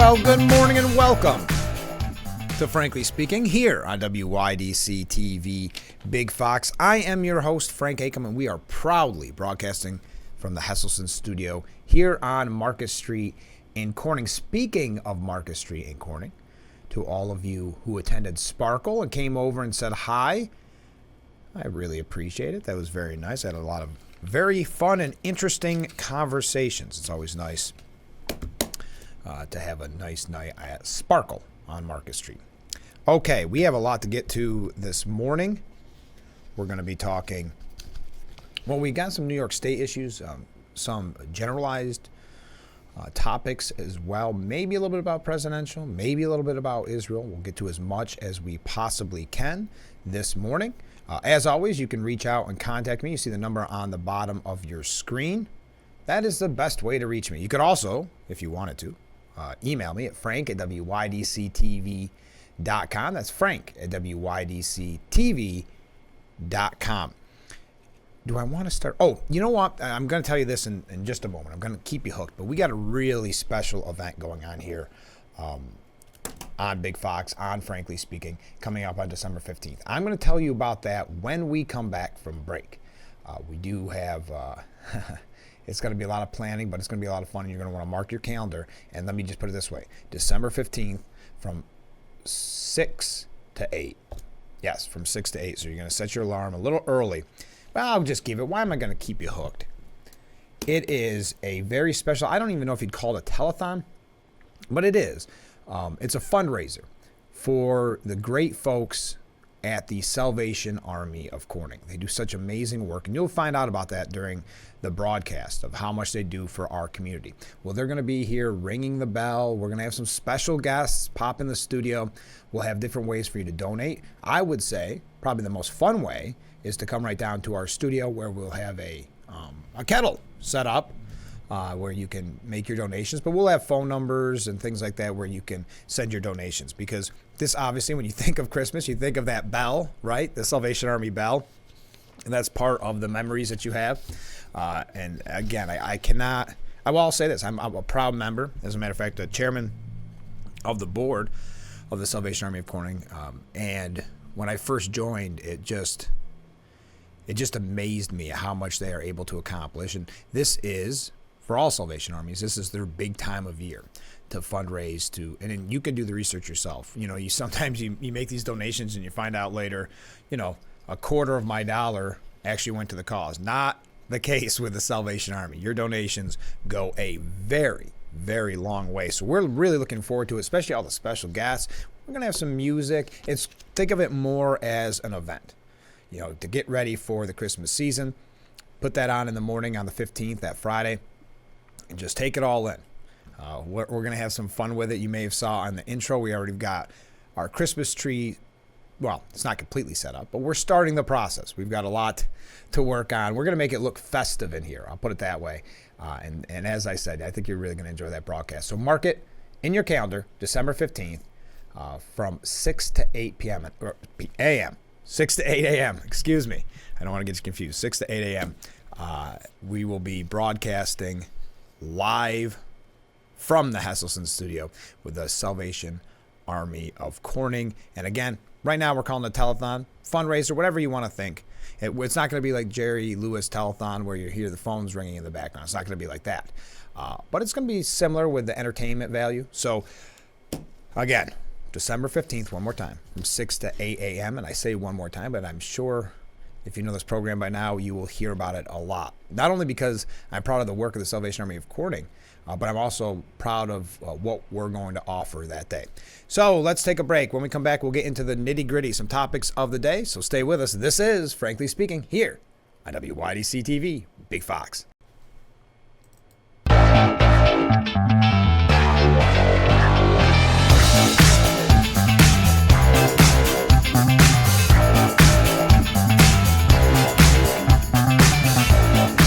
Well, good morning and welcome to Frankly Speaking here on WYDC TV Big Fox. I am your host, Frank Acom, and we are proudly broadcasting from the Hesselson studio here on Market Street in Corning. Speaking of Market Street in Corning, to all of you who attended Sparkle and came over and said hi, I really appreciate it. That was very nice. I had a lot of very fun and interesting conversations. It's always nice to have a nice night at Sparkle on Market Street. Okay, we have a lot to get to this morning. We're going to be talking, well, we got some New York State issues, some generalized topics as well, maybe a little bit about presidential, maybe a little bit about Israel. We'll get to as much as we possibly can this morning. As always, you can reach out and contact me. You see the number on the bottom of your screen. That is the best way to reach me. You could also, if you wanted to, email me at frank@wydctv.com. That's frank@wydctv.com. Do I want to start? Oh, you know what? I'm going to tell you this in just a moment. I'm going to keep you hooked. But we got a really special event going on here on Big Fox, on Frankly Speaking, coming up on December 15th. I'm going to tell you about that when we come back from break. We do have... It's going to be a lot of planning, but it's going to be a lot of fun, and you're going to want to mark your calendar. And let me just put it this way. December 15th from 6 to 8. Yes, from 6 to 8. So you're going to set your alarm a little early. Well, I'll just give it. Why am I going to keep you hooked? It is a very special, I don't even know if you'd call it a telethon, but it is. It's a fundraiser for the great folks at the Salvation Army of Corning. They do such amazing work, and you'll find out about that during the broadcast of how much they do for our community. Well, they're going to be here ringing the bell. We're going to have some special guests pop in the studio. We'll have different ways for you to donate. I would say probably the most fun way is to come right down to our studio where we'll have a kettle set up where you can make your donations, but we'll have phone numbers and things like that where you can send your donations, because this, obviously, when you think of Christmas, you think of that bell, right? The Salvation Army bell, and that's part of the memories that you have. And again, I will say this, I'm a proud member, as a matter of fact, the chairman of the board of the Salvation Army of Corning, and when I first joined, it just amazed me how much they are able to accomplish. And this is, for all Salvation Armies, this is their big time of year to fundraise to, and then you can do the research yourself. You know, you sometimes you make these donations and you find out later, you know, a quarter of my dollar actually went to the cause. Not the case with the Salvation Army. Your donations go a very, very long way. So we're really looking forward to it, especially all the special guests. We're going to have some music. Think of it more as an event, you know, to get ready for the Christmas season. Put that on in the morning on the 15th, that Friday, and just take it all in. We're going to have some fun with it. You may have saw on the intro, we already got our Christmas tree. Well, it's not completely set up, but we're starting the process. We've got a lot to work on. We're going to make it look festive in here. I'll put it that way. And as I said, I think you're really going to enjoy that broadcast. So mark it in your calendar, December 15th, from 6 to 8 p.m. or a.m. 6 to 8 a.m. Excuse me. I don't want to get you confused. 6 to 8 a.m. We will be broadcasting live from the Hesselson studio with the Salvation Army of Corning. And again, right now we're calling it a telethon, fundraiser, whatever you want to think. It's not going to be like Jerry Lewis telethon where you hear the phones ringing in the background. It's not going to be like that. But it's going to be similar with the entertainment value. So again, December 15th, one more time, from 6 to 8 a.m. And I say one more time, but I'm sure if you know this program by now, you will hear about it a lot. Not only because I'm proud of the work of the Salvation Army of Corning, but I'm also proud of what we're going to offer that day. So let's take a break. When we come back, we'll get into the nitty-gritty, some topics of the day. So stay with us. This is Frankly Speaking here on WYDC TV, Big Fox.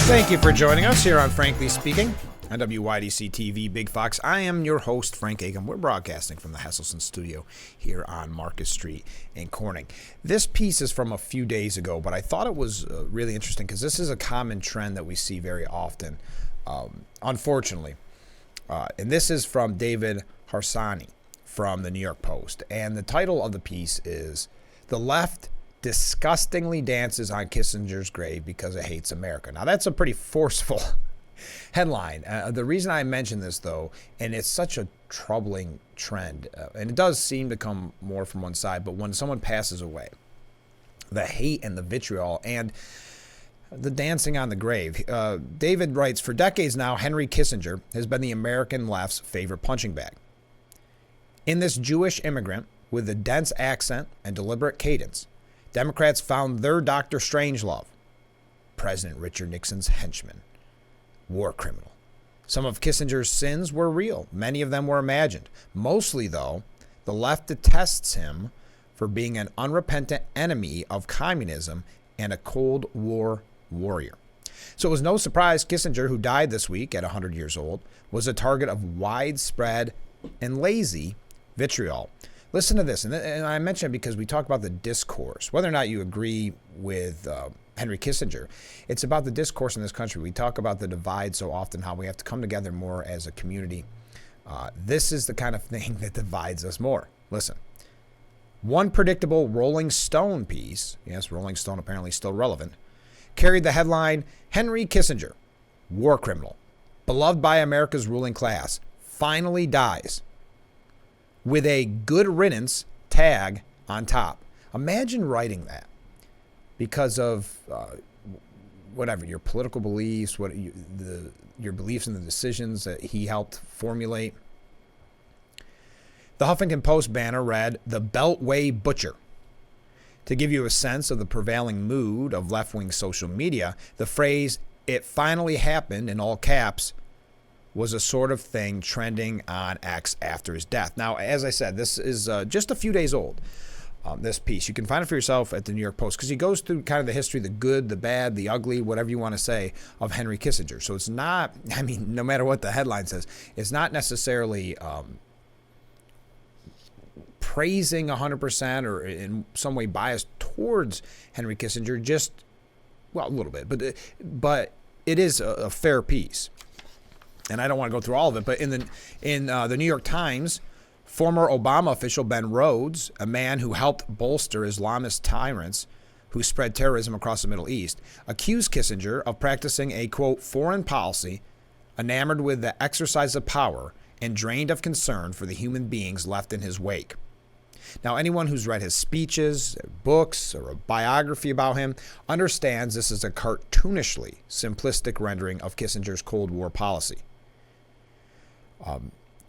Thank you for joining us here on Frankly Speaking on WYDC TV Big Fox. I am your host, Frank Acom. We're broadcasting from the Hesselson studio here on Market Street in Corning. This piece is from a few days ago, but I thought it was really interesting because this is a common trend that we see very often, unfortunately. And this is from David Harsanyi from the New York Post. And the title of the piece is "The Left Disgustingly Dances on Kissinger's Grave Because It Hates America." Now, that's a pretty forceful headline. The reason I mention this, though, and it's such a troubling trend, and it does seem to come more from one side, but when someone passes away, the hate and the vitriol and the dancing on the grave. David writes, "For decades now, Henry Kissinger has been the American left's favorite punching bag. In this Jewish immigrant with a dense accent and deliberate cadence, Democrats found their Dr. Strangelove, President Richard Nixon's henchman, war criminal. Some of Kissinger's sins were real. Many of them were imagined. Mostly, though, the left detests him for being an unrepentant enemy of communism and a Cold War warrior." So it was no surprise Kissinger, who died this week at 100 years old, was a target of widespread and lazy vitriol. Listen to this, and I mention it because we talk about the discourse. Whether or not you agree with Henry Kissinger, it's about the discourse in this country. We talk about the divide so often, how we have to come together more as a community. This is the kind of thing that divides us more. Listen. One predictable Rolling Stone piece, yes, Rolling Stone apparently still relevant, carried the headline, "Henry Kissinger, war criminal, beloved by America's ruling class, finally dies," with a "good riddance" tag on top. Imagine writing that because of whatever, your political beliefs, your beliefs in the decisions that he helped formulate. The Huffington Post banner read, "The Beltway Butcher." To give you a sense of the prevailing mood of left-wing social media, the phrase "it finally happened" in all caps was a sort of thing trending on X after his death. Now, as I said, this is just a few days old, this piece. You can find it for yourself at the New York Post because he goes through kind of the history, the good, the bad, the ugly, whatever you want to say, of Henry Kissinger. So it's not, I mean, no matter what the headline says, it's not necessarily praising 100% or in some way biased towards Henry Kissinger, just, well, a little bit, but it is a fair piece. And I don't want to go through all of it, but in the New York Times, former Obama official Ben Rhodes, a man who helped bolster Islamist tyrants who spread terrorism across the Middle East, accused Kissinger of practicing a, quote, "foreign policy enamored with the exercise of power and drained of concern for the human beings left in his wake." Now, anyone who's read his speeches, books, or a biography about him understands this is a cartoonishly simplistic rendering of Kissinger's Cold War policy.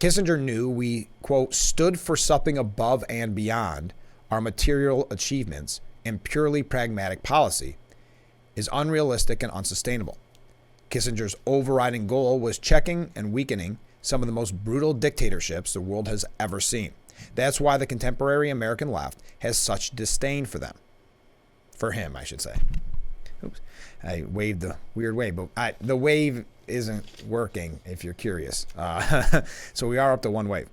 Kissinger knew we, quote, "stood for something above and beyond our material achievements, and purely pragmatic policy is unrealistic and unsustainable. Kissinger's overriding goal was checking and weakening some of the most brutal dictatorships the world has ever seen. That's why the contemporary American left has such disdain for them. For him, I should say." Oops. I waved the weird wave, but the wave isn't working if you're curious. So we are up to one wave.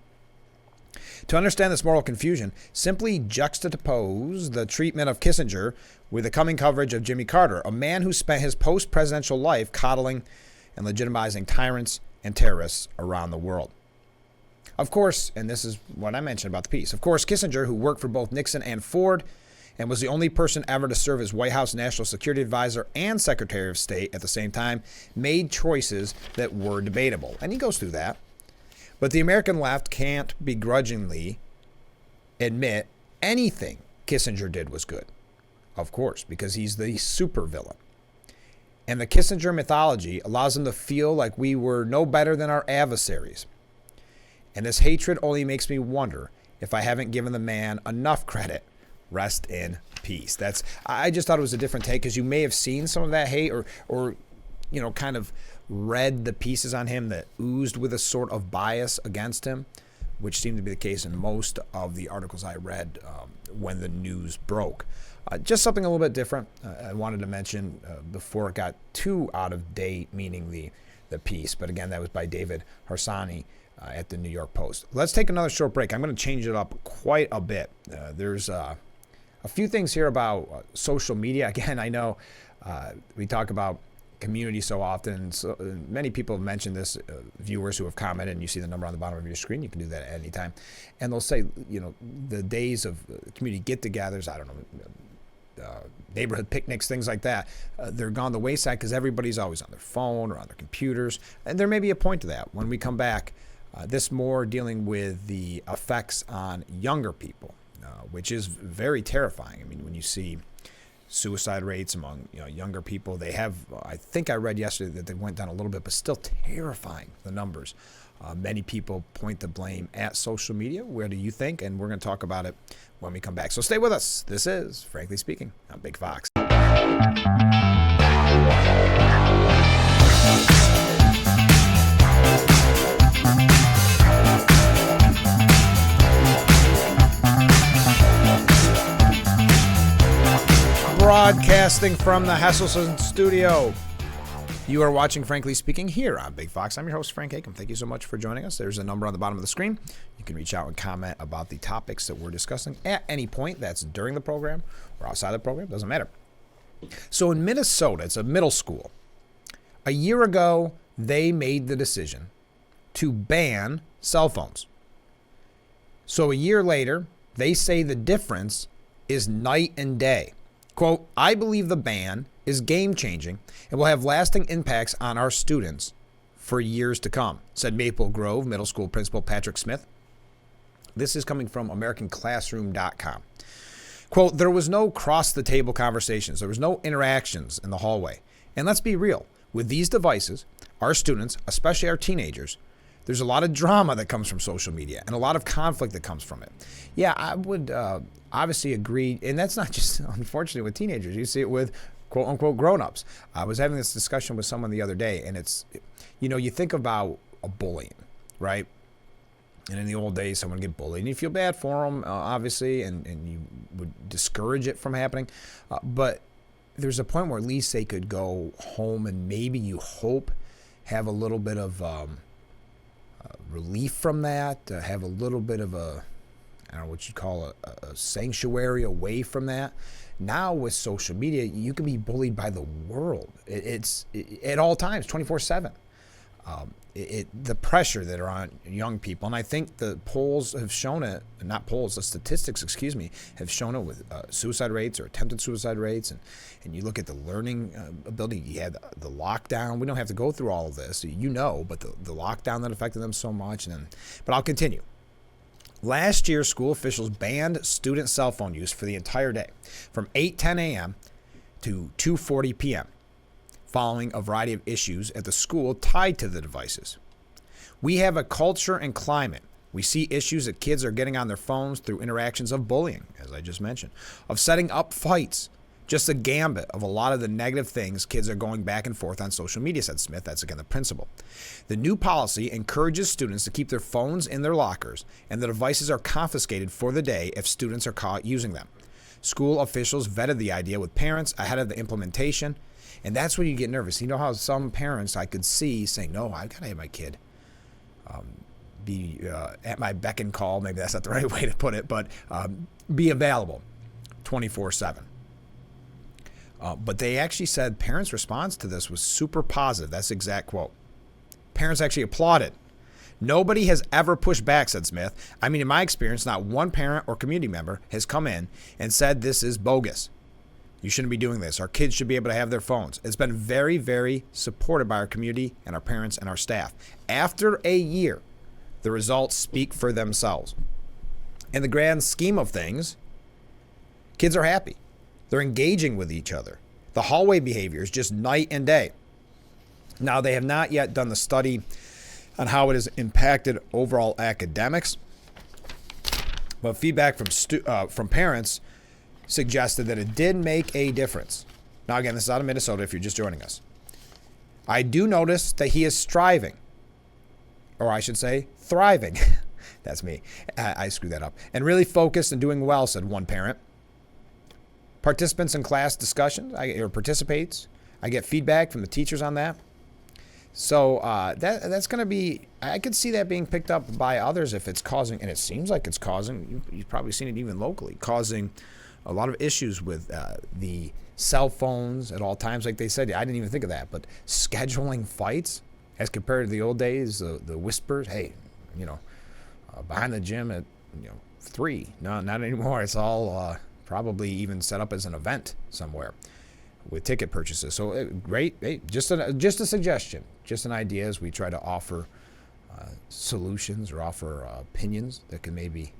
To understand this moral confusion, simply juxtapose the treatment of Kissinger with the coming coverage of Jimmy Carter, a man who spent his post-presidential life coddling and legitimizing tyrants and terrorists around the world. Of course, and this is what I mentioned about the piece, of course, Kissinger, who worked for both Nixon and Ford and was the only person ever to serve as White House National Security Advisor and Secretary of State at the same time, made choices that were debatable. And he goes through that. But the American left can't begrudgingly admit anything Kissinger did was good. Of course, because he's the supervillain. And the Kissinger mythology allows them to feel like we were no better than our adversaries. And this hatred only makes me wonder if I haven't given the man enough credit. Rest in peace. I just thought it was a different take because you may have seen some of that hate or kind of read the pieces on him that oozed with a sort of bias against him, which seemed to be the case in most of the articles I read when the news broke. Just something a little bit different I wanted to mention before it got too out of date, meaning the piece. But again, that was by David Harsanyi at the New York Post. Let's take another short break. I'm going to change it up quite a bit. There's a few things here about social media. Again, I know we talk about community so often. So many people have mentioned this, viewers who have commented, and you see the number on the bottom of your screen. You can do that at any time. And they'll say, the days of community get-togethers, I don't know, neighborhood picnics, things like that, they're gone the wayside because everybody's always on their phone or on their computers. And there may be a point to that. When we come back, this more dealing with the effects on younger people, which is very terrifying. I mean, when you see suicide rates among younger people, they have, I think I read yesterday that they went down a little bit, but still terrifying, the numbers. Many people point the blame at social media. Where do you think? And we're going to talk about it when we come back. So stay with us. This is Frankly Speaking on Big Fox. Broadcasting from the Hesselson studio. You are watching Frankly Speaking here on Big Fox. I'm your host, Frank Acom. Thank you so much for joining us. There's a number on the bottom of the screen. You can reach out and comment about the topics that we're discussing at any point. That's during the program or outside the program. Doesn't matter. So in Minnesota, it's a middle school. A year ago, they made the decision to ban cell phones. So a year later, they say the difference is night and day. Quote, I believe the ban is game-changing and will have lasting impacts on our students for years to come, said Maple Grove Middle School Principal Patrick Smith. This is coming from AmericanClassroom.com. Quote, there was no cross-the-table conversations. There was no interactions in the hallway. And let's be real. With these devices, our students, especially our teenagers, there's a lot of drama that comes from social media and a lot of conflict that comes from it. Yeah, I would obviously agree. And that's not just, unfortunately, with teenagers. You see it with quote-unquote grown-ups. I was having this discussion with someone the other day, and it's, you think about a bullying, right? And in the old days, someone would get bullied, and you feel bad for them, obviously, and you would discourage it from happening. But there's a point where at least they could go home and maybe you hope have a little bit of relief from that, have a little bit of I don't know what you'd call a sanctuary away from that. Now with social media, you can be bullied by the world. It's at all times, 24/7. The pressure that are on young people, and I think the polls have shown it. Not polls, the statistics, have shown it with suicide rates or attempted suicide rates, and you look at the learning ability. You had the lockdown. We don't have to go through all of this, but the lockdown that affected them so much. But I'll continue. Last year, school officials banned student cell phone use for the entire day, from 8:10 a.m. to 2:40 p.m., following a variety of issues at the school tied to the devices. We have a culture and climate. We see issues that kids are getting on their phones through interactions of bullying, as I just mentioned, of setting up fights, just a gambit of a lot of the negative things kids are going back and forth on social media, said Smith. That's again the principal. The new policy encourages students to keep their phones in their lockers, and the devices are confiscated for the day if students are caught using them. School officials vetted the idea with parents ahead of the implementation, and that's when you get nervous. You know how some parents I could see saying, no, I've got to have my kid be at my beck and call. Maybe that's not the right way to put it, but be available 24/7. But they actually said parents' response to this was super positive. That's the exact quote. Parents actually applauded. Nobody has ever pushed back, said Smith. I mean, in my experience, not one parent or community member has come in and said this is bogus. You shouldn't be doing this. Our kids should be able to have their phones. It's been very, very supported by our community and our parents and our staff. After a year, the results speak for themselves. In the grand scheme of things, kids are happy. They're engaging with each other. The hallway behavior is just night and day. Now, they have not yet done the study on how it has impacted overall academics, but feedback from parents suggested that it did make a difference. Now, again, this is out of Minnesota if you're just joining us. I do notice that he is striving, or I should say thriving. That's me. I screwed that up. And really focused and doing well, said one parent. Participants in class discussions, or participates. I get feedback from the teachers on that. So that's going to be, I could see that being picked up by others if it's causing, and it seems like it's causing, you've probably seen it even locally, causing a lot of issues with the cell phones at all times, like they said. I didn't even think of that, but scheduling fights as compared to the old days, the whispers, hey, behind the gym at 3. No, not anymore. It's all probably even set up as an event somewhere with ticket purchases. So great. Hey, just a suggestion, just an idea as we try to offer solutions or offer opinions that can maybe,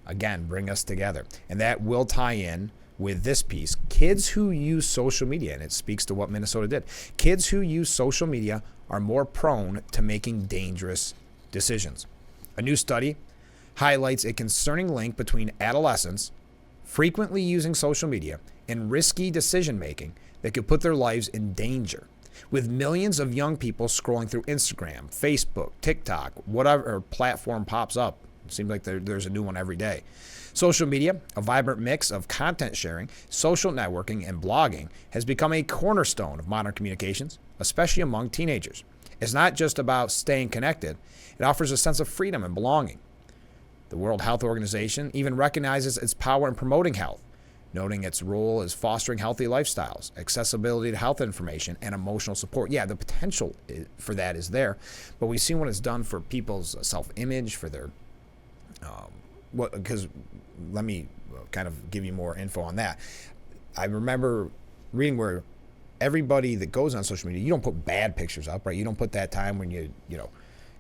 again, bring us together. And that will tie in with this piece. Kids who use social media, and it speaks to what Minnesota did. Kids who use social media are more prone to making dangerous decisions. A new study highlights a concerning link between adolescents frequently using social media and risky decision making that could put their lives in danger. With millions of young people scrolling through Instagram, Facebook, TikTok, whatever platform pops up, it seems like there's a new one every day. Social media, a vibrant mix of content sharing, social networking, and blogging, has become a cornerstone of modern communications, especially among teenagers. It's not just about staying connected, it offers a sense of freedom and belonging. The World Health Organization even recognizes its power in promoting health, noting its role as fostering healthy lifestyles, accessibility to health information, and emotional support. Yeah, the potential for that is there, but we've seen what it's done for people's self-image, for their because let me kind of give you more info on that. I remember reading where everybody that goes on social media, you don't put bad pictures up, right? You don't put that time when you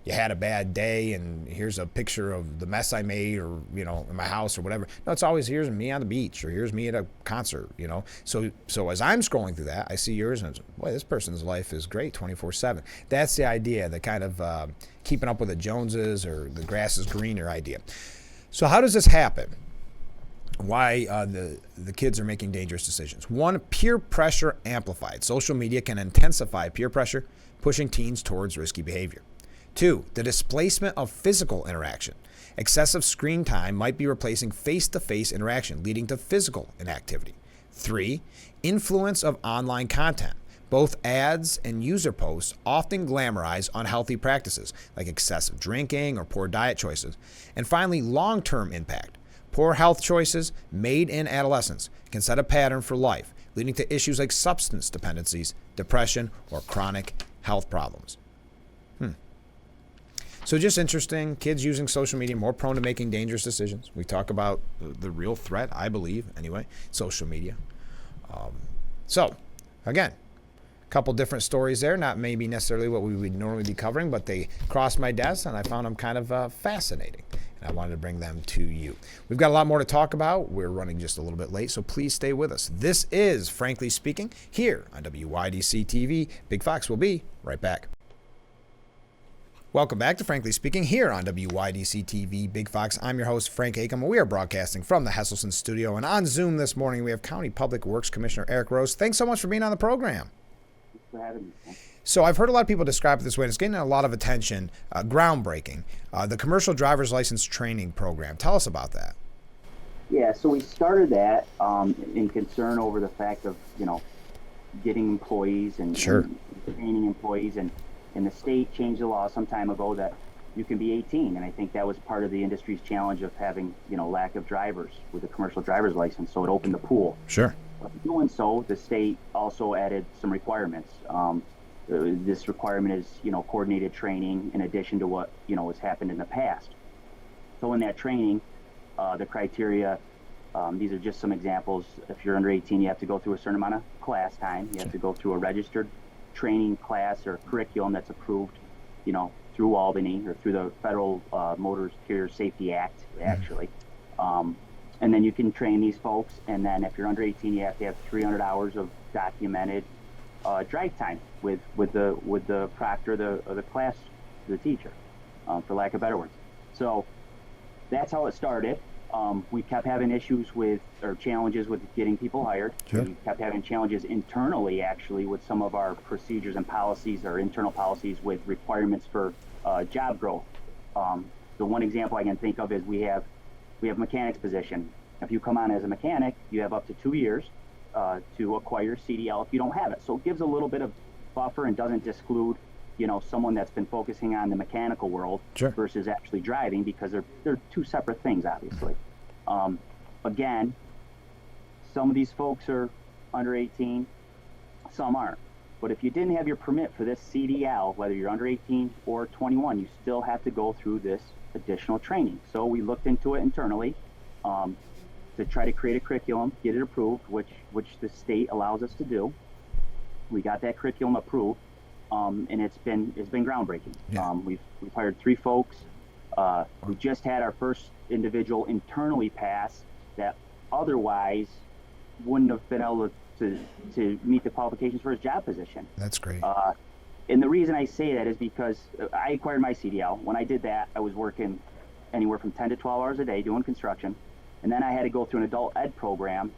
had a bad day and here's a picture of the mess I made, or in my house or whatever. No, it's always here's me on the beach, or here's me at a concert. So as I'm scrolling through that, I see yours and boy, this person's life is great 24/7. That's the idea, the kind of keeping up with the Joneses or the grass is greener idea. So how does this happen? Why the kids are making dangerous decisions. 1, peer pressure amplified. Social media can intensify peer pressure, pushing teens towards risky behavior. 2, the displacement of physical interaction. Excessive screen time might be replacing face-to-face interaction, leading to physical inactivity. 3, influence of online content. Both ads and user posts often glamorize unhealthy practices like excessive drinking or poor diet choices. And finally, long-term impact. Poor health choices made in adolescence can set a pattern for life, leading to issues like substance dependencies, depression, or chronic health problems. So just interesting, kids using social media more prone to making dangerous decisions. We talk about the real threat, I believe, anyway, social media. So, again, a couple different stories there, not maybe necessarily what we would normally be covering, but they crossed my desk and I found them kind of fascinating. And I wanted to bring them to you. We've got a lot more to talk about. We're running just a little bit late, so please stay with us. This is Frankly Speaking here on WYDC TV. Big Fox will be right back. Welcome back to Frankly Speaking here on WYDC TV, Big Fox. I'm your host, Frank Acom. We are broadcasting from the Hesselson studio, and on Zoom this morning, we have County Public Works Commissioner Eric Rose. Thanks so much for being on the program. Thanks for having me. So I've heard a lot of people describe it this way, and it's getting a lot of attention, groundbreaking, the Commercial Driver's License Training Program. Tell us about that. Yeah, so we started that in concern over the fact of, getting employees and, Sure. and training employees, and the state changed the law some time ago that you can be 18, and I think that was part of the industry's challenge of having, lack of drivers with a commercial driver's license, so it opened the pool. Sure. But doing so, the state also added some requirements. This requirement is, coordinated training in addition to what, has happened in the past. So in that training, the criteria, these are just some examples. If you're under 18, you have to go through a certain amount of class time. You have to go through a registered training class or curriculum that's approved, through Albany or through the Federal Motor Carrier Safety Act, actually. And then you can train these folks. And then if you're under 18, you have to have 300 hours of documented drive time with the proctor, the class, the teacher, for lack of better words. So that's how it started. We kept having challenges with getting people hired. Sure. We kept having challenges internally, actually, with some of our procedures and policies, or internal policies with requirements for job growth. The one example I can think of is we have mechanics position. If you come on as a mechanic, you have up to 2 years to acquire CDL if you don't have it. So it gives a little bit of buffer and doesn't disclude someone that's been focusing on the mechanical world. Sure. Versus actually driving, because they're two separate things, obviously. Again, some of these folks are under 18, some aren't. But if you didn't have your permit for this CDL, whether you're under 18 or 21, you still have to go through this additional training. So we looked into it internally to try to create a curriculum, get it approved, which the state allows us to do. We got that curriculum approved, and it's been groundbreaking. Yeah. We've hired 3 folks. We just had our first individual internally pass that otherwise wouldn't have been able to meet the qualifications for his job position. That's great. And the reason I say that is because I acquired my CDL. When I did that, I was working anywhere from 10 to 12 hours a day doing construction. And then I had to go through an adult ed program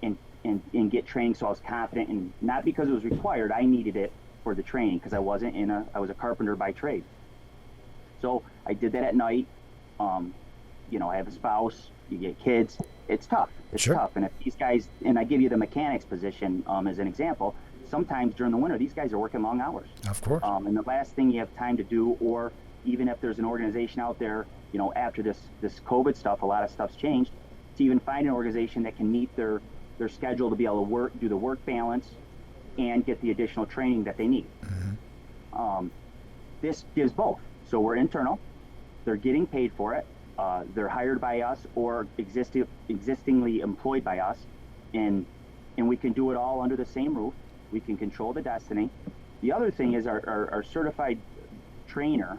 and get training so I was confident, and not because it was required, I needed it for the training because I was a carpenter by trade. So I did that at night. I have a spouse, you get kids. It's tough. It's Sure. tough. And if these guys, and I give you the mechanics position as an example, sometimes during the winter, these guys are working long hours. Of course. And the last thing you have time to do, or even if there's an organization out there, after this COVID stuff, a lot of stuff's changed, to even find an organization that can meet their schedule to be able to do the work balance and get the additional training that they need. Mm-hmm. This gives both. So we're internal. They're getting paid for it. They're hired by us or existingly employed by us, and we can do it all under the same roof. We can control the destiny. The other thing is our certified trainer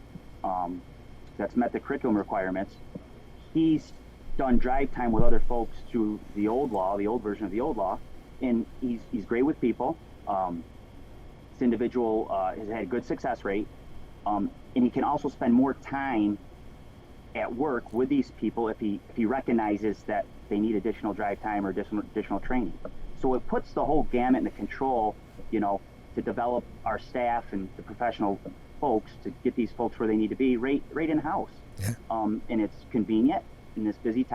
that's met the curriculum requirements. He's done drive time with other folks through the old version of the old law, and he's great with people. This individual has had a good success rate, and he can also spend more time at work with these people if he recognizes that they need additional drive time or additional training. So it puts the whole gamut and the control, to develop our staff and the professional folks to get these folks where they need to be right in house. Yeah. And it's convenient in this busy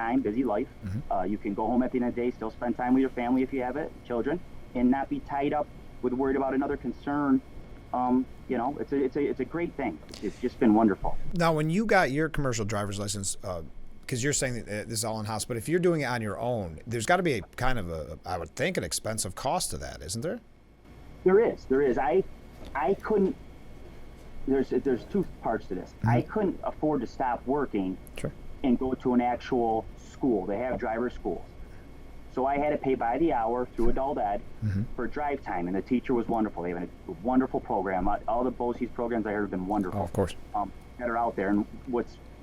life. Mm-hmm. You can go home at the end of the day, still spend time with your family if you have it, children, and not be tied up with worried about another concern. It's a great thing. It's just been wonderful. Now, when you got your commercial driver's license, because you're saying that this is all in-house, but if you're doing it on your own, there's got to be I would think, an expensive cost to that, isn't there? There is. I couldn't. There's 2 parts to this. Mm-hmm. I couldn't afford to stop working Sure. and go to an actual school. They have driver schools. So I had to pay by the hour through adult ed Mm-hmm. for drive time, and the teacher was wonderful. They have a wonderful program. All the BOCES programs I heard have been wonderful. Oh, of course. That are out there, and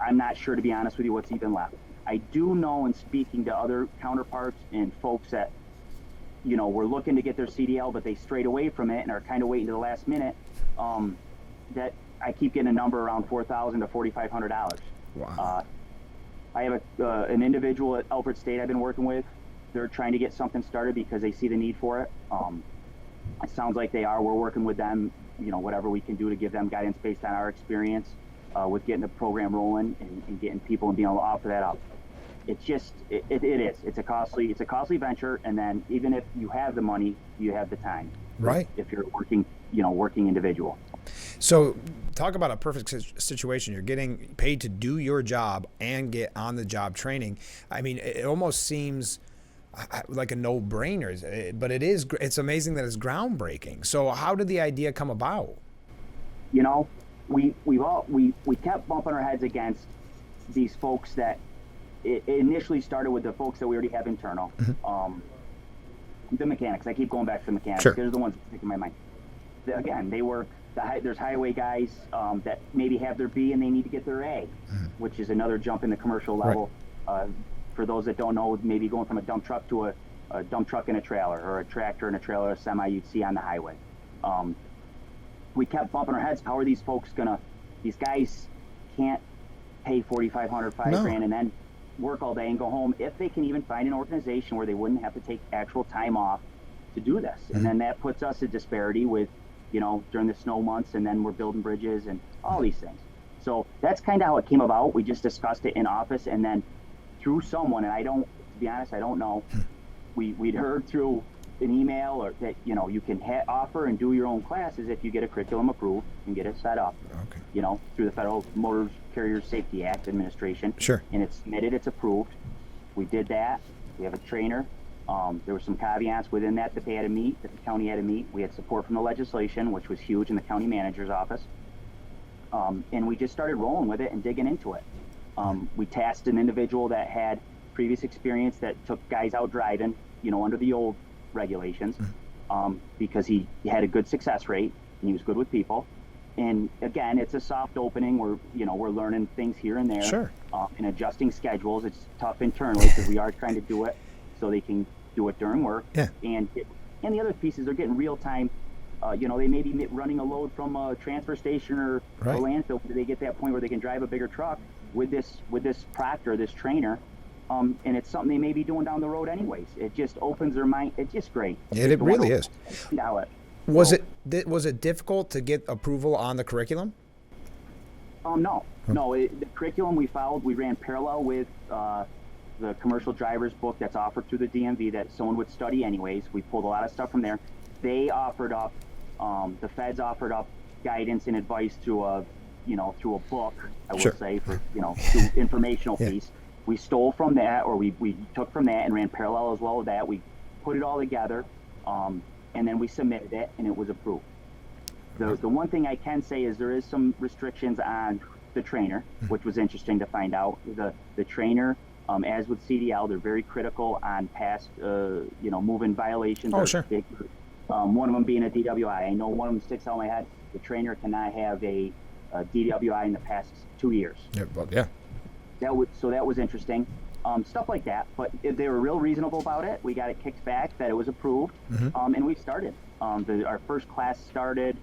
I'm not sure, to be honest with you, what's even left. I do know, in speaking to other counterparts and folks that, were looking to get their CDL, but they strayed away from it and are kind of waiting to the last minute, that I keep getting a number around $4,000 to $4,500. Wow. I have an individual at Alfred State I've been working with. They're trying to get something started because they see the need for it. It sounds like they are. We're working with them, whatever we can do to give them guidance based on our experience with getting the program rolling and getting people and being able to offer that up. It's just, it is. It's a costly venture. And then even if you have the money, you have the time. Right. If you're working individual. So talk about a perfect situation. You're getting paid to do your job and get on-the-job training. I mean, it almost seems like a no-brainer, but it's amazing that it's groundbreaking. So how did the idea come about? We kept bumping our heads against these folks that it initially started with the folks that we already have internal. Mm-hmm. The mechanics. I keep going back to the mechanics. Sure. They're the ones that stick in my mind. Again, they work. There's highway guys that maybe have their B and they need to get their A, Mm-hmm. which is another jump in the commercial level. Right. For those that don't know, maybe going from a dump truck to a dump truck and a trailer, or a tractor and a trailer, a semi you'd see on the highway. We kept bumping our heads. How are these folks these guys can't pay $4,500, $5,000 and then work all day and go home if they can even find an organization where they wouldn't have to take actual time off to do this. Mm-hmm. And then that puts us at disparity with, during the snow months, and then we're building bridges and all these things. So that's kind of how it came about. We just discussed it in office, and then through someone, and to be honest, I don't know, we'd heard through an email or that, you can offer and do your own classes if you get a curriculum approved and get it set up, okay. Through the Federal Motor Carrier Safety Act Administration. Sure. And it's submitted, it's approved. We did that. We have a trainer. There were some caveats within that they had to meet, that the county had to meet. We had support from the legislation, which was huge in the county manager's office. And we just started rolling with it and digging into it. We tasked an individual that had previous experience that took guys out driving, under the old regulations, because he had a good success rate and he was good with people. And again, it's a soft opening. We're learning things here and there, Sure. And adjusting schedules. It's tough internally because we are trying to do it so they can do it during work. Yeah. And the other pieces, they're getting real time. They may be running a load from a transfer station or Right. a landfill. They get that point where they can drive a bigger truck with this proctor, this trainer. And it's something they may be doing down the road anyways. It just opens their mind. It's just great. It really is. Was So- it difficult to get approval on the curriculum? No. The curriculum we followed, we ran parallel with the commercial driver's book that's offered through the DMV that someone would study anyways. We pulled a lot of stuff from there. They offered up, the feds offered up guidance and advice through a book, I Sure. would say, for, through informational Yeah. piece. We stole from that, or we took from that and ran parallel as well with that. We put it all together, and then we submitted it, and it was approved. The one thing I can say is there is some restrictions on the trainer, which was interesting to find out. The trainer, as with CDL, they're very critical on past, moving violations. Oh, sure. One of them being a DWI. I know one of them sticks out in my head. The trainer cannot have a DWI in the past 2 years. Yeah. Well, yeah. That was interesting. Stuff like that, but they were real reasonable about it. We got it kicked back, that it was approved, and we started. Our first class started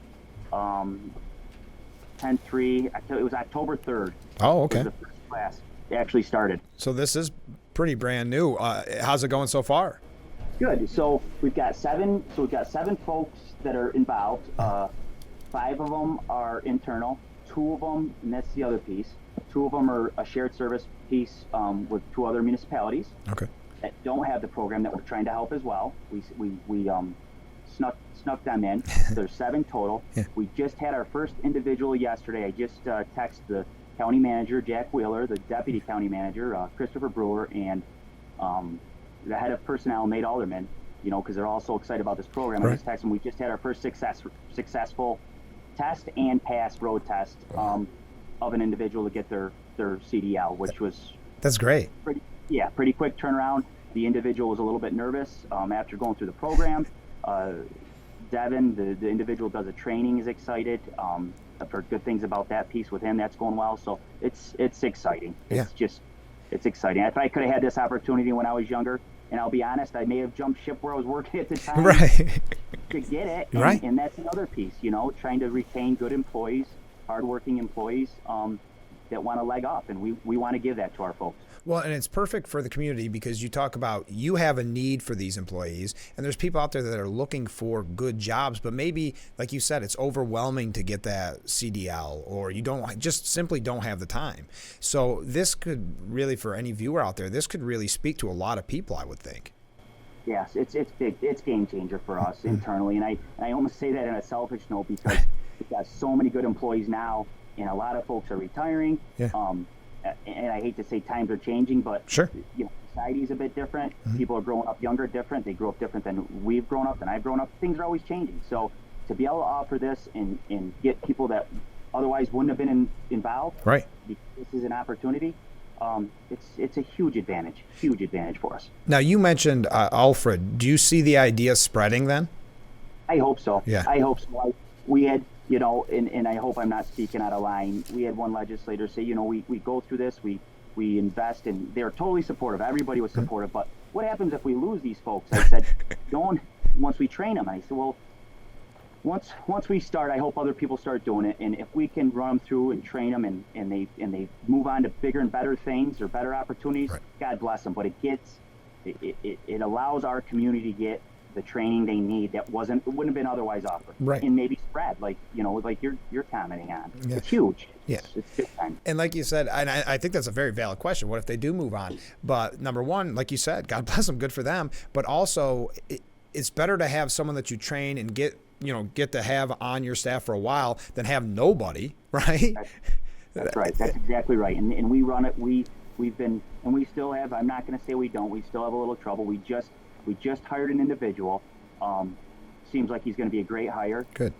10/3. It was October 3rd. Oh, okay. Was the first class actually started. So this is pretty brand new. How's it going so far? Good. So we've got seven. So we've got 7 folks that are involved. 5 of them are internal. 2 of them, and that's the other piece. 2 of them are a shared service piece with 2 other municipalities Okay. that don't have the program that we're trying to help as well. We snuck them in. There's 7 total. Yeah. We just had our first individual yesterday. I just texted the county manager, Jack Wheeler, the deputy county manager, Christopher Brewer, and the head of personnel, Nate Alderman, because they're all so excited about this program. Right. I just texted them. We just had our first successful test and pass road test of an individual to get their CDL, which was That's great. pretty quick turnaround. The individual was a little bit nervous after going through the program. Devin, the individual does a training, is excited. I've heard good things about that piece with him. That's going well. So it's exciting. It's exciting. If I could have had this opportunity when I was younger, and I'll be honest, I may have jumped ship where I was working at the time Right. to get it. And, Right. and that's another piece, trying to retain good employees, hardworking employees that want to leg up. And we want to give that to our folks. Well, and it's perfect for the community because you talk about you have a need for these employees, and there's people out there that are looking for good jobs, but maybe, like you said, it's overwhelming to get that CDL, or you simply don't have the time. So this could really, for any viewer out there, this could really speak to a lot of people, I would think. Yes, it's big. It's game changer for us internally, and I almost say that in a selfish note because we've got so many good employees now, and a lot of folks are retiring. Yeah. And I hate to say times are changing, but Sure. society's a bit different. People are growing up younger, different. They grow up different than we've grown up, than I've grown up. Things are always changing. So to be able to offer this and get people that otherwise wouldn't have been involved, Right. because this is an opportunity. It's a huge advantage for us. Now, you mentioned Alfred. Do you see the idea spreading then? I hope so. Yeah. I hope so. We had, and I hope I'm not speaking out of line. We had one legislator say, we go through this, we invest, and they're totally supportive. Everybody was supportive. But what happens if we lose these folks? I said, once we train them. I said, well, once we start, I hope other people start doing it. And if we can run them through and train them and they move on to bigger and better things or better opportunities, Right. God bless them. But it allows our community to get the training they need that wouldn't have been otherwise offered. Right. And maybe spread, like you're commenting on. Yeah. It's huge. Yeah. It's big time. And like you said, and I think that's a very valid question. What if they do move on? But number one, like you said, God bless them, good for them. But also, it's better to have someone that you train and get to have on your staff for a while than have nobody, right? That's right. That's exactly right. And we run it. We've been, and we still have. I'm not going to say we don't. We still have a little trouble. We just We just hired an individual. Seems like he's going to be a great hire. Good.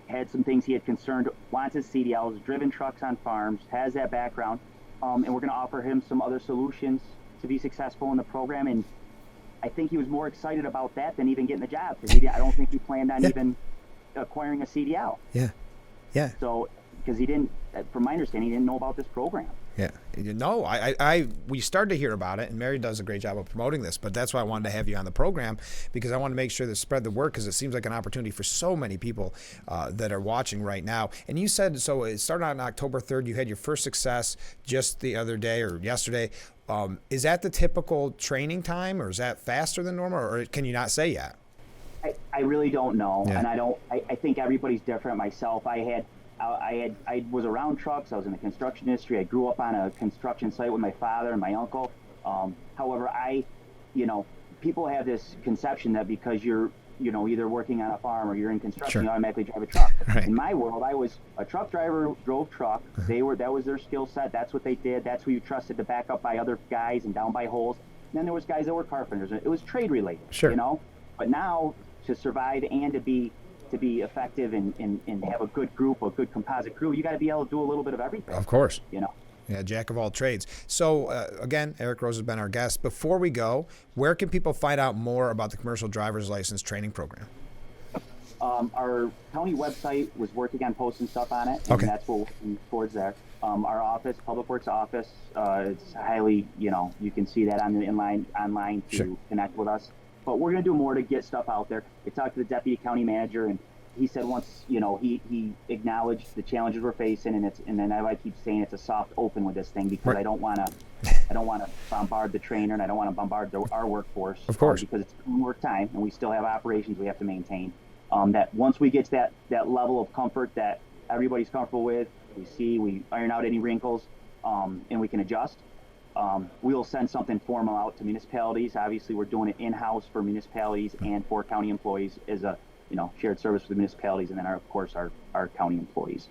Had some things he had concerned, wants his CDLs, driven trucks on farms, has that background, and we're going to offer him some other solutions to be successful in the program. And I think he was more excited about that than even getting the job, because I don't think he planned on even acquiring a CDL. Yeah. Yeah. So, because he didn't, from my understanding, he didn't know about this program. Yeah. No, we started to hear about it, and Mary does a great job of promoting this, but that's why I wanted to have you on the program, because I want to make sure to spread the word, because it seems like an opportunity for so many people that are watching right now. And you said, so it started on October 3rd. You had your first success just the other day or yesterday. Is that the typical training time, or is that faster than normal, or can you not say yet? I really don't know. Yeah. And I think everybody's different. Myself, I was around trucks. I was in the construction industry. I grew up on a construction site with my father and my uncle. However, people have this conception that because you're, either working on a farm or you're in construction, Sure. you automatically drive a truck. Right. In my world, I was a truck driver, drove truck. That was their skill set. That's what they did. That's who you trusted to back up by other guys and down by holes. And then there was guys that were carpenters. It was trade related. Sure. But now, to survive and to be effective and have a good group, a good composite crew, you got to be able to do a little bit of everything. Of course. Yeah, jack of all trades. So again, Eric Rose has been our guest. Before we go, where can people find out more about the Commercial Driver's License Training Program? Our county website was working on posting stuff on it, and Okay. that's what we're working towards there. Our office, Public Works office, it's highly, you can see that on the online to Sure. connect with us. But we're going to do more to get stuff out there. I talked to the deputy county manager, and he said once, he acknowledged the challenges we're facing, and then I keep saying it's a soft open with this thing, because Right. I don't want to bombard the trainer, and I don't want to bombard our workforce. Of course. Because it's work time, and we still have operations we have to maintain. That once we get to that level of comfort that everybody's comfortable with, we iron out any wrinkles, and we can adjust. We'll send something formal out to municipalities. Obviously, we're doing it in-house for municipalities and for county employees as a shared service with the municipalities, and then of course our county employees.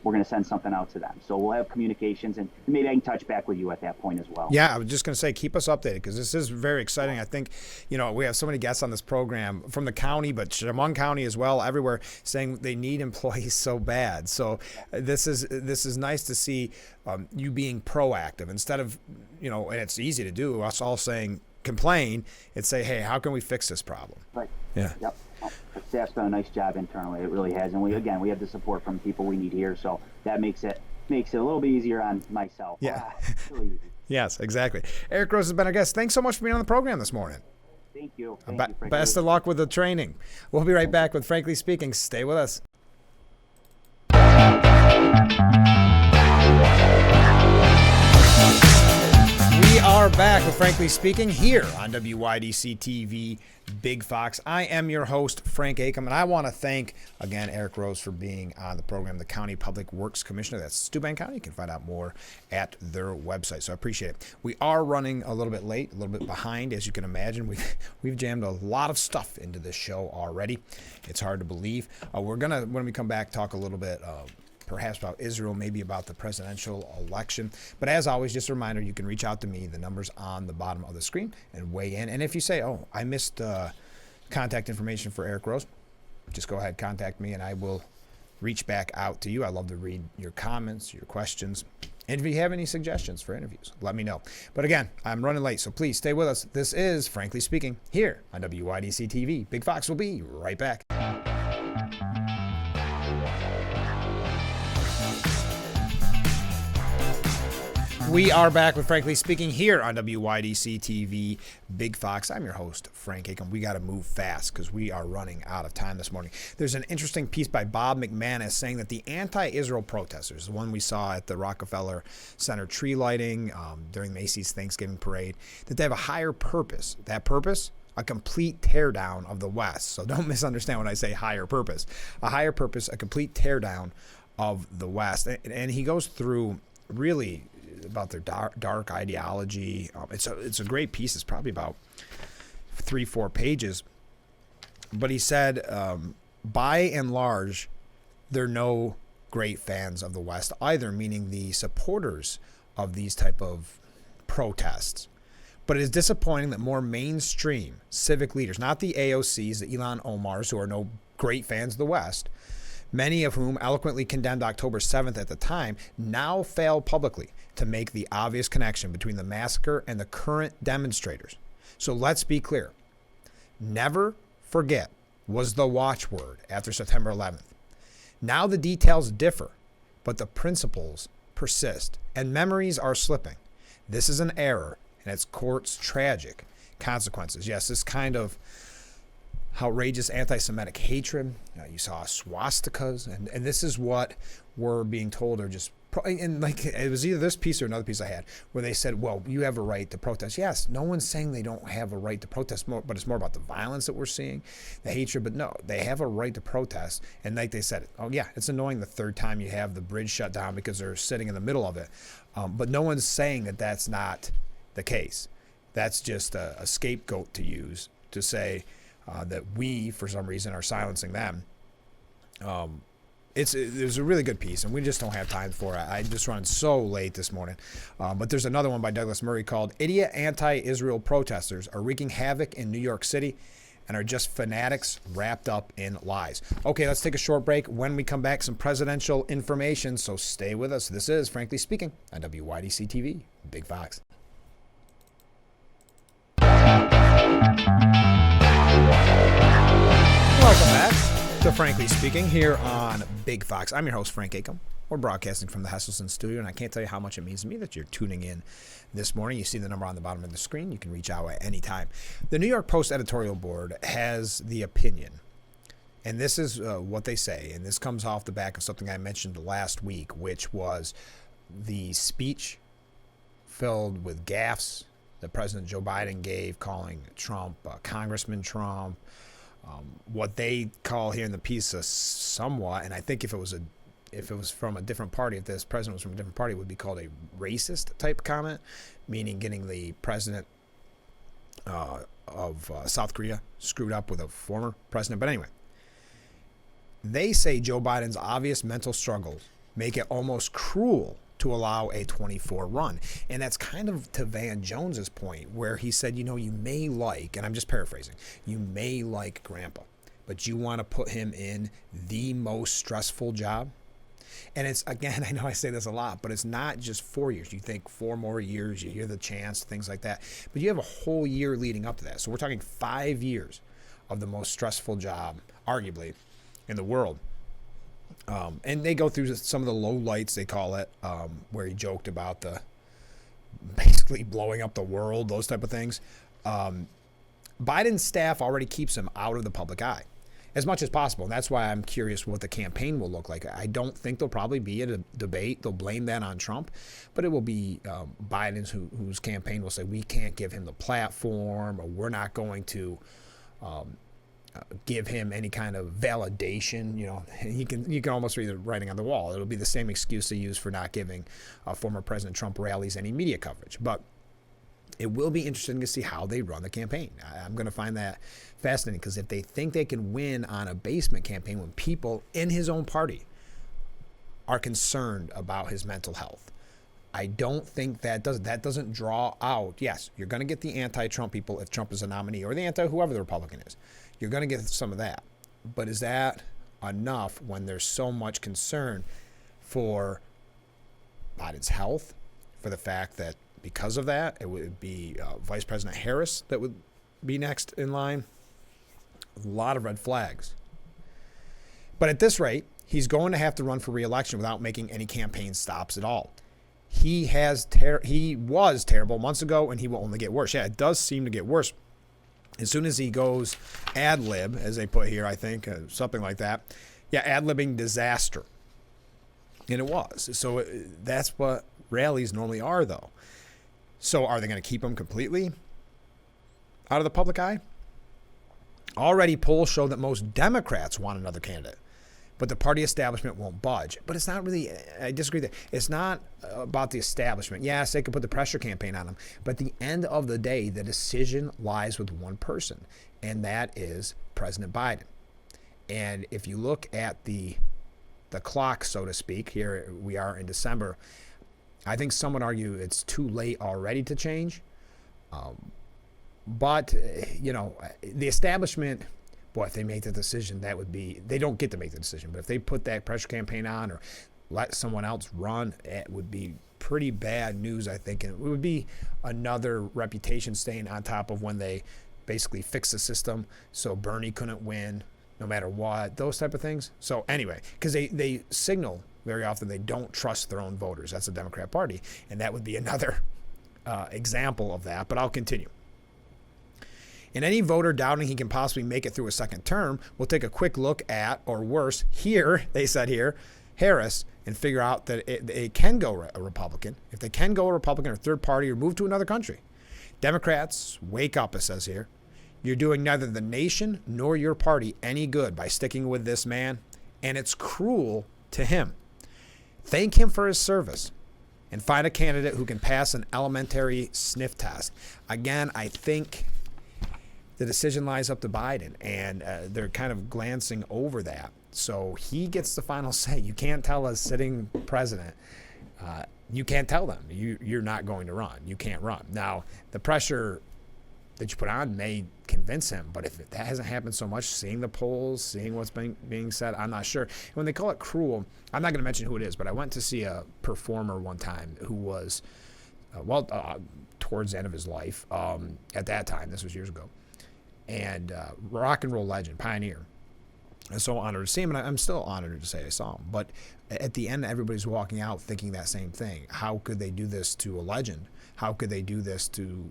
We're going to send something out to them. So we'll have communications, and maybe I can touch back with you at that point as well. Yeah, I was just going to say, keep us updated, because this is very exciting. I think, we have so many guests on this program from the county, but Chemung County as well, everywhere, saying they need employees so bad. So this is nice to see you being proactive instead of, and it's easy to do, us all saying complain, and say, hey, how can we fix this problem? Right. Yeah. Yep. The staff's done a nice job internally. It really has, and we have the support from people we need here, so that makes it a little bit easier on myself. Yeah. It's really easy. Yes, exactly. Eric Rose has been our guest. Thanks so much for being on the program this morning. Thank you. Best of luck with the training. We'll be right back with Frankly Speaking. Stay with us. We are back with Frankly Speaking here on WYDC TV Big Fox. I am your host, Frank Acom, and I want to thank, again, Eric Rose for being on the program, the County Public Works Commissioner. That's Steuben County. You can find out more at their website, so I appreciate it. We are running a little bit late, a little bit behind, as you can imagine. We've jammed a lot of stuff into this show already. It's hard to believe. We're going to, when we come back, talk a little bit perhaps about Israel, maybe about the presidential election. But as always, just a reminder, you can reach out to me. The number's on the bottom of the screen, and weigh in. And if you say, oh, I missed contact information for Eric Rose, just go ahead, contact me, and I will reach back out to you. I love to read your comments, your questions. And if you have any suggestions for interviews, let me know. But again, I'm running late, so please stay with us. This is Frankly Speaking here on WYDC TV. Big Fox will be right back. We are back with Frankly Speaking here on WYDC TV Big Fox. I'm your host, Frank Acom. We got to move fast because we are running out of time this morning. There's an interesting piece by Bob McManus saying that the anti-Israel protesters, the one we saw at the Rockefeller Center tree lighting during Macy's Thanksgiving parade, that they have a higher purpose. That purpose? A complete teardown of the West. So don't misunderstand when I say higher purpose. A higher purpose, a complete teardown of the West. And he goes through really about their dark ideology. It's a great piece. It's probably about 3-4 pages. But he said, by and large, they're no great fans of the West either, meaning the supporters of these type of protests But it is disappointing that more mainstream civic leaders, not the AOCs, the Ilhan Omars, who are no great fans of the West, many of whom eloquently condemned October 7th at the time, now fail publicly to make the obvious connection between the massacre and the current demonstrators. So let's be clear. Never forget was the watchword after September 11th. Now the details differ, but the principles persist, and memories are slipping. This is an error, and it's court's tragic consequences. Yes, this kind of outrageous anti-Semitic hatred. You saw swastikas, and this is what we're being told are just. And like it was either this piece or another piece I had where they said, well, you have a right to protest. Yes, no one's saying they don't have a right to protest, but it's more about the violence that we're seeing, the hatred. But no, they have a right to protest. And like they said, oh yeah, it's annoying the third time you have the bridge shut down because they're sitting in the middle of it. But no one's saying that that's not the case. That's just a scapegoat to use to say that we, for some reason, are silencing them. It was a really good piece, and we just don't have time for it. I just run so late this morning. But there's another one by Douglas Murray called Idiot Anti-Israel Protesters Are Wreaking Havoc in New York City and Are Just Fanatics Wrapped Up in Lies. Okay, let's take a short break. When we come back, some presidential information, so stay with us. This is Frankly Speaking on WYDC TV, Big Fox. Welcome back to Frankly Speaking here on Big Fox. I'm your host, Frank Acom. We're broadcasting from the Hesselson studio, and I can't tell you how much it means to me that you're tuning in this morning. You see the number on the bottom of the screen. You can reach out at any time. The New York Post editorial board has the opinion, and this is what they say, and this comes off the back of something I mentioned last week, which was the speech filled with gaffes that President Joe Biden gave, calling Trump Congressman Trump, what they call here in the piece a somewhat, and I think if it was from a different party, if this president was from a different party, it would be called a racist type comment, meaning getting the president of South Korea screwed up with a former president. But anyway, they say Joe Biden's obvious mental struggles make it almost cruel to allow a 24 run. And that's kind of to Van Jones's point where he said, you may like, and I'm just paraphrasing, you may like Grandpa, but you want to put him in the most stressful job. And it's, again, I know I say this a lot, but it's not just 4 years. You think 4 more years, you hear the chance, things like that. But you have a whole year leading up to that. So we're talking 5 years of the most stressful job, arguably, in the world. And they go through some of the low lights, they call it, where he joked about the basically blowing up the world, those type of things. Biden's staff already keeps him out of the public eye as much as possible. And that's why I'm curious what the campaign will look like. I don't think there'll probably be a debate. They'll blame that on Trump, but it will be Biden's whose campaign will say, we can't give him the platform, or we're not going to give him any kind of validation. You can almost read the writing on the wall. It'll be the same excuse they use for not giving former President Trump rallies any media coverage. But it will be interesting to see how they run the campaign. I'm going to find that fascinating, because if they think they can win on a basement campaign when people in his own party are concerned about his mental health, I don't think that doesn't draw out. Yes, you're going to get the anti-Trump people if Trump is a nominee, or the anti-whoever the Republican is. You're going to get some of that. But is that enough when there's so much concern for Biden's health, for the fact that because of that, it would be Vice President Harris that would be next in line? A lot of red flags. But at this rate, he's going to have to run for re-election without making any campaign stops at all. He was terrible months ago, and he will only get worse. Yeah, it does seem to get worse. As soon as he goes ad lib, as they put here, I think, something like that. Yeah, ad-libbing disaster. And it was. So that's what rallies normally are, though. So are they going to keep him completely out of the public eye? Already polls show that most Democrats want another candidate, but the party establishment won't budge. But it's not really, I disagree that it's not about the establishment. Yes, they could put the pressure campaign on them, but at the end of the day, the decision lies with one person, and that is President Biden. And if you look at the clock, so to speak, here we are in December, I think some would argue it's too late already to change. But, the establishment, boy, if they make the decision, they don't get to make the decision. But if they put that pressure campaign on or let someone else run, it would be pretty bad news, I think. And it would be another reputation stain on top of when they basically fixed the system so Bernie couldn't win no matter what, those type of things. So anyway, because they signal very often they don't trust their own voters. That's the Democrat Party. And that would be another example of that. But I'll continue. And any voter doubting he can possibly make it through a second term will take a quick look at, or worse, they said here, Harris, and figure out that it can go a Republican. If they can go a Republican or third party or move to another country. Democrats, wake up, it says here. You're doing neither the nation nor your party any good by sticking with this man, and it's cruel to him. Thank him for his service and find a candidate who can pass an elementary sniff test. Again, I think the decision lies up to Biden, and they're kind of glancing over that. So he gets the final say. You can't tell a sitting president, you can't tell them you're not going to run. You can't run. Now, the pressure that you put on may convince him, but if that hasn't happened so much, seeing the polls, seeing what's being said, I'm not sure. And when they call it cruel, I'm not going to mention who it is, but I went to see a performer one time who was, towards the end of his life. At that time, this was years ago. And rock and roll legend, pioneer. I'm so honored to see him, and I'm still honored to say I saw him. But at the end, everybody's walking out thinking that same thing. How could they do this to a legend? How could they do this to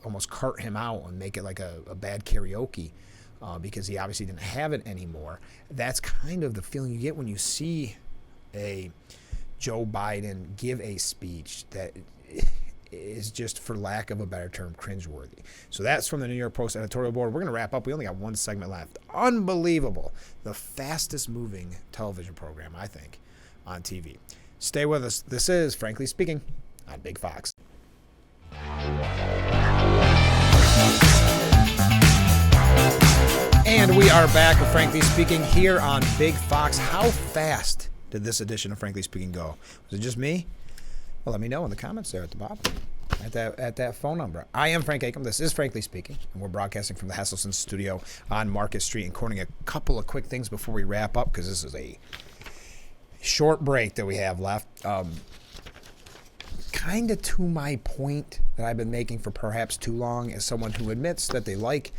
almost cart him out and make it like a bad karaoke because he obviously didn't have it anymore? That's kind of the feeling you get when you see a Joe Biden give a speech that is just, for lack of a better term, cringeworthy. So that's from the New York Post editorial board. We're going to wrap up. We only got one segment left. Unbelievable. The fastest moving television program, I think, on TV. Stay with us. This is Frankly Speaking on Big Fox. And we are back with Frankly Speaking here on Big Fox. How fast did this edition of Frankly Speaking go? Was it just me? Well, let me know in the comments there at the bottom, at that phone number. I am Frank Acom. This is Frankly Speaking, and we're broadcasting from the Hesselson studio on Market Street in Corning. A couple of quick things before we wrap up, because this is a short break that we have left. Kind of to my point that I've been making for perhaps too long, as someone who admits that they like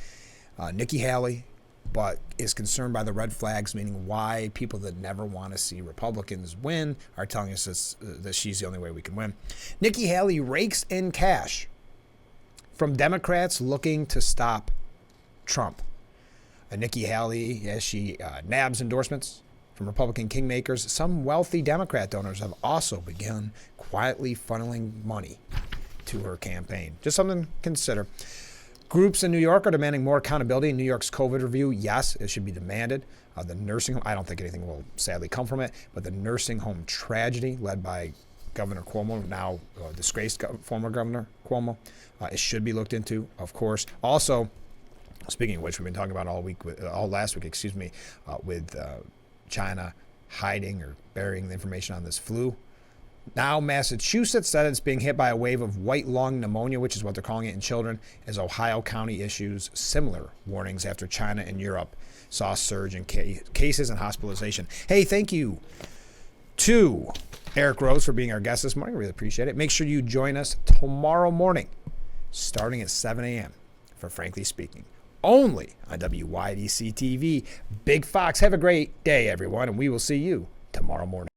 Nikki Haley, but is concerned by the red flags, meaning why people that never want to see Republicans win are telling us that she's the only way we can win. Nikki Haley rakes in cash from Democrats looking to stop Trump. Nikki Haley, as she nabs endorsements from Republican kingmakers, some wealthy Democrat donors have also begun quietly funneling money to her campaign. Just something to consider. Groups in New York are demanding more accountability in New York's COVID review. Yes, it should be demanded. The nursing home, I don't think anything will sadly come from it, but the nursing home tragedy led by Governor Cuomo, now disgraced former Governor Cuomo, it should be looked into, of course. Also, speaking of which, we've been talking about all last week, with China hiding or burying the information on this flu. Now Massachusetts said it's being hit by a wave of white lung pneumonia, which is what they're calling it in children, as Ohio County issues similar warnings after China and Europe saw a surge in cases and hospitalization. Hey, thank you to Eric Rose for being our guest this morning. Really appreciate it. Make sure you join us tomorrow morning, starting at 7 a.m. for Frankly Speaking, only on WYDC TV. Big Fox. Have a great day, everyone, and we will see you tomorrow morning.